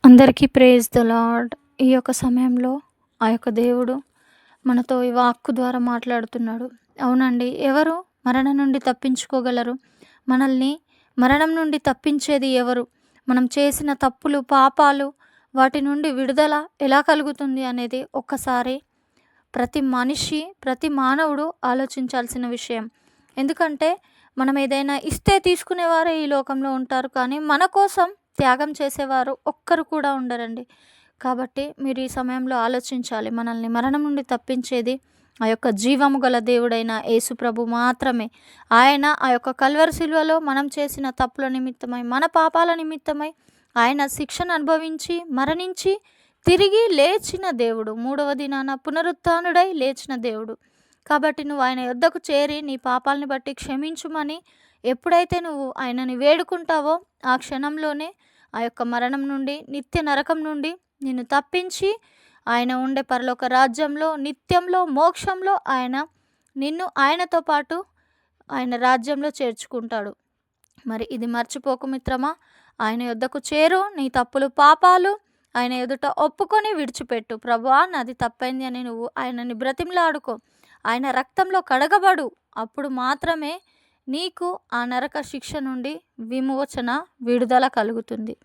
అందరికీ praise the lord. ఈ యొక్క సమయంలో ఆ యొక్క దేవుడు మనతో ఈ వాక్కు ద్వారా మాట్లాడుతున్నాడు. అవునండి. ఎవరు మరణం నుండి తప్పించుకోగలరు? మనల్ని మరణం నుండి తప్పించేది ఎవరు? మనం చేసిన తప్పులు, పాపాలు వాటి నుండి విడుదల ఎలా కలుగుతుంది అనేది ఒక్కసారి ప్రతి మనిషి, ప్రతి మానవుడు ఆలోచించాల్సిన విషయం. ఎందుకంటే మనం ఏదైనా ఇస్తే తీసుకునేవారే ఈ లోకంలో ఉంటారు. కానీ మన కోసం త్యాగం చేసేవారు ఒక్కరు కూడా ఉండరండి. కాబట్టి మీరు ఈ సమయంలో ఆలోచించాలి. మనల్ని మరణం నుండి తప్పించేది ఆ యొక్క జీవము గల దేవుడైన యేసు ప్రభు మాత్రమే. ఆయన ఆ యొక్క కల్వరి శిలువలో మనం చేసిన తప్పుల నిమిత్తమై, మన పాపాల నిమిత్తమై ఆయన శిక్షను అనుభవించి, మరణించి, తిరిగి లేచిన దేవుడు. మూడవ దినాన పునరుత్థానుడై లేచిన దేవుడు. కాబట్టి నువ్వు ఆయన యొద్దకు చేరి నీ పాపాలని బట్టి క్షమించుమని ఎప్పుడైతే నువ్వు ఆయనని వేడుకుంటావో ఆ క్షణంలోనే ఆ యొక్క మరణం నుండి, నిత్య నరకం నుండి నిన్ను తప్పించి ఆయన ఉండే పరలోక రాజ్యంలో, నిత్యంలో, మోక్షంలో ఆయన నిన్ను ఆయనతో పాటు ఆయన రాజ్యంలో చేర్చుకుంటాడు. మరి ఇది మర్చిపోకు మిత్రమా. ఆయన యొద్దకు చేరు, నీ తప్పులు, పాపాలు ఆయన ఎదుట ఒప్పుకొని విడిచిపెట్టు. ప్రభువా, నాది తప్పైంది అని నువ్వు ఆయనని బ్రతిమలాడుకో. ఆయన రక్తంలో కడగబడు. అప్పుడు మాత్రమే నీకు ఆ నరక శిక్ష నుండి విమోచన, విడుదల కలుగుతుంది.